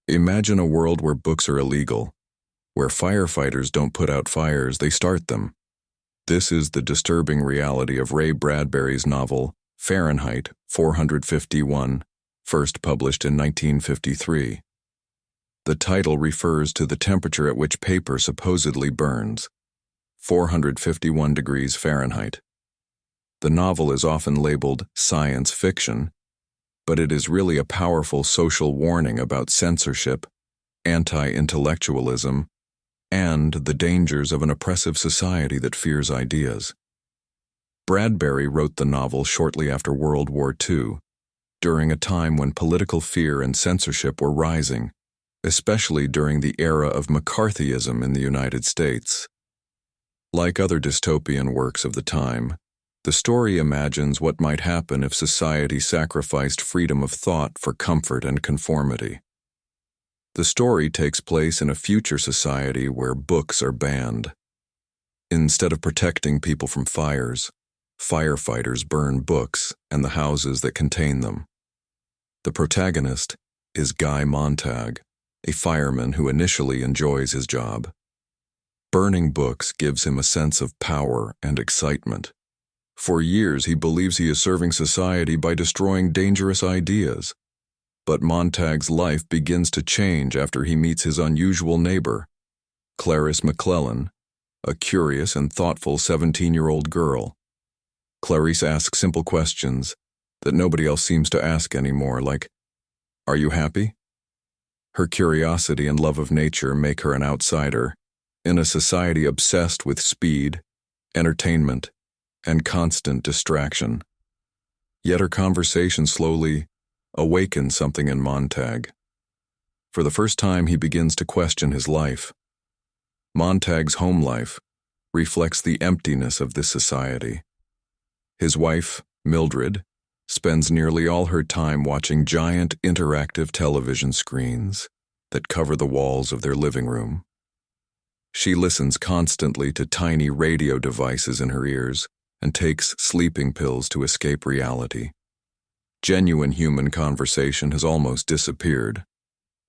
Imagine a world where books are illegal, where firefighters don't put out fires, they start them. This is the disturbing reality of Ray Bradbury's novel, Fahrenheit 451, first published in 1953. The title refers to the temperature at which paper supposedly burns, 451 degrees Fahrenheit. The novel is often labeled science fiction, but it is really a powerful social warning about censorship, anti-intellectualism, and the dangers of an oppressive society that fears ideas. Bradbury wrote the novel shortly after World War II, during a time when political fear and censorship were rising, especially during the era of McCarthyism in the United States. Like other dystopian works of the time, the story imagines what might happen if society sacrificed freedom of thought for comfort and conformity. The story takes place in a future society where books are banned. Instead of protecting people from fires, firefighters burn books and the houses that contain them. The protagonist is Guy Montag, a fireman who initially enjoys his job. Burning books gives him a sense of power and excitement. For years, he believes he is serving society by destroying dangerous ideas. But Montag's life begins to change after he meets his unusual neighbor, Clarice McClellan, a curious and thoughtful 17-year-old girl. Clarice asks simple questions that nobody else seems to ask anymore, like, "Are you happy?" Her curiosity and love of nature make her an outsider in a society obsessed with speed, entertainment, and constant distraction. Yet her conversation slowly awakens something in Montag. For the first time, he begins to question his life. Montag's home life reflects the emptiness of this society. His wife, Mildred, spends nearly all her time watching giant interactive television screens that cover the walls of their living room. She listens constantly to tiny radio devices in her ears and takes sleeping pills to escape reality. Genuine human conversation has almost disappeared.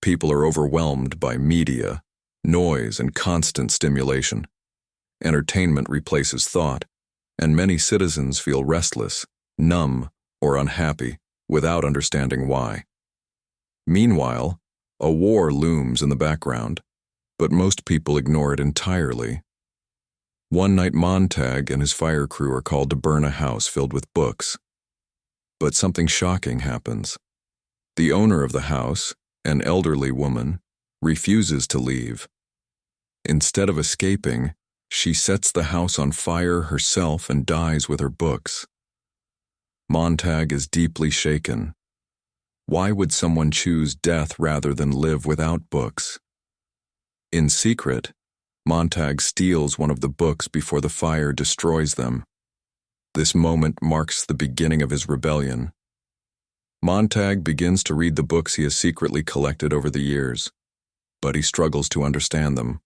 People are overwhelmed by media, noise, and constant stimulation. Entertainment replaces thought, and many citizens feel restless, numb, or unhappy without understanding why. Meanwhile, a war looms in the background, but most people ignore it entirely. One night, Montag and his fire crew are called to burn a house filled with books. But something shocking happens. The owner of the house, an elderly woman, refuses to leave. Instead of escaping, she sets the house on fire herself and dies with her books. Montag is deeply shaken. Why would someone choose death rather than live without books? In secret, Montag steals one of the books before the fire destroys them. This moment marks the beginning of his rebellion. Montag begins to read the books he has secretly collected over the years, but he struggles to understand them.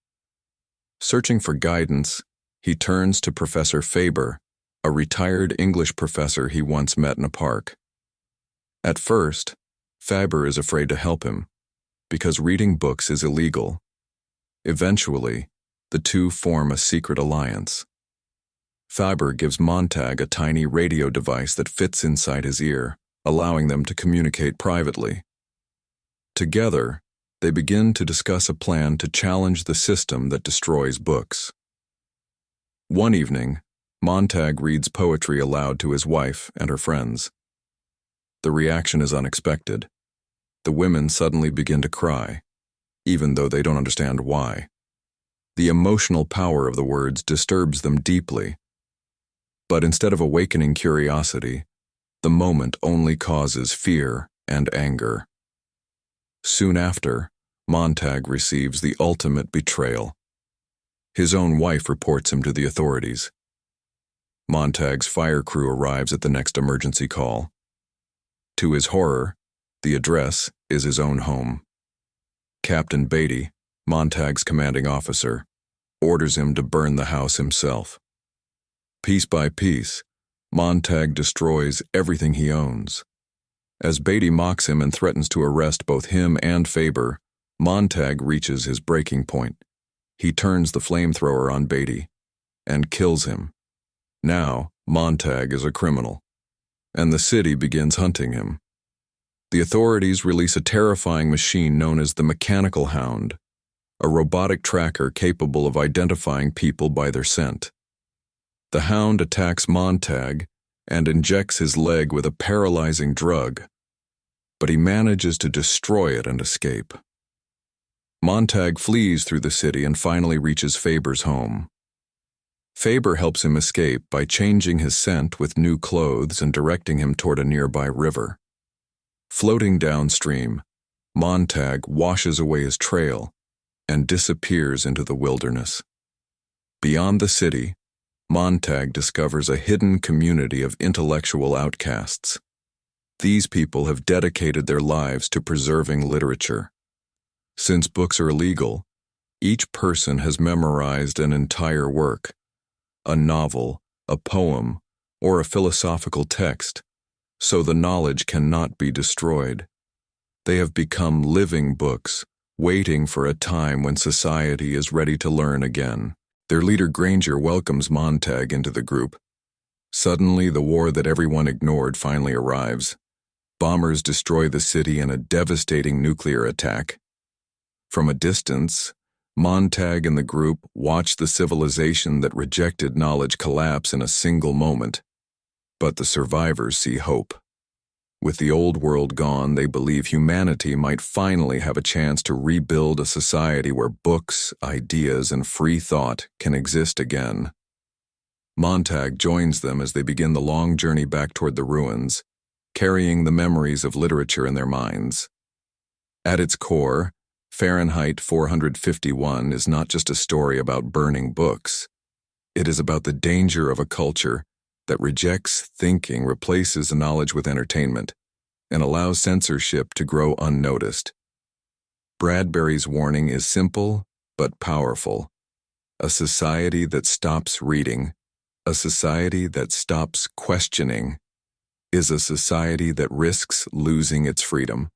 Searching for guidance, he turns to Professor Faber, a retired English professor he once met in a park. At first, Faber is afraid to help him, because reading books is illegal. Eventually, the two form a secret alliance. Faber gives Montag a tiny radio device that fits inside his ear, allowing them to communicate privately. Together, they begin to discuss a plan to challenge the system that destroys books. One evening, Montag reads poetry aloud to his wife and her friends. The reaction is unexpected. The women suddenly begin to cry, even though they don't understand why. The emotional power of the words disturbs them deeply. But instead of awakening curiosity, the moment only causes fear and anger. Soon after, Montag receives the ultimate betrayal. His own wife reports him to the authorities. Montag's fire crew arrives at the next emergency call. To his horror, the address is his own home. Captain Beatty, Montag's commanding officer, orders him to burn the house himself. Piece by piece, Montag destroys everything he owns. As Beatty mocks him and threatens to arrest both him and Faber, Montag reaches his breaking point. He turns the flamethrower on Beatty and kills him. Now, Montag is a criminal, and the city begins hunting him. The authorities release a terrifying machine known as the Mechanical Hound, a robotic tracker capable of identifying people by their scent. The hound attacks Montag and injects his leg with a paralyzing drug, but he manages to destroy it and escape. Montag flees through the city and finally reaches Faber's home. Faber helps him escape by changing his scent with new clothes and directing him toward a nearby river. Floating downstream, Montag washes away his trail and disappears into the wilderness. Beyond the city, Montag discovers a hidden community of intellectual outcasts. These people have dedicated their lives to preserving literature. Since books are illegal, each person has memorized an entire work, a novel, a poem, or a philosophical text, so the knowledge cannot be destroyed. They have become living books, waiting for a time when society is ready to learn again. Their leader Granger welcomes Montag into the group. Suddenly, the war that everyone ignored finally arrives. Bombers destroy the city in a devastating nuclear attack. From a distance, Montag and the group watch the civilization that rejected knowledge collapse in a single moment. But the survivors see hope. With the old world gone, they believe humanity might finally have a chance to rebuild a society where books, ideas, and free thought can exist again. Montag joins them as they begin the long journey back toward the ruins, carrying the memories of literature in their minds. At its core, Fahrenheit 451 is not just a story about burning books. It is about the danger of a culture that rejects thinking, replaces knowledge with entertainment, and allows censorship to grow unnoticed. Bradbury's warning is simple but powerful. A society that stops reading, a society that stops questioning, is a society that risks losing its freedom.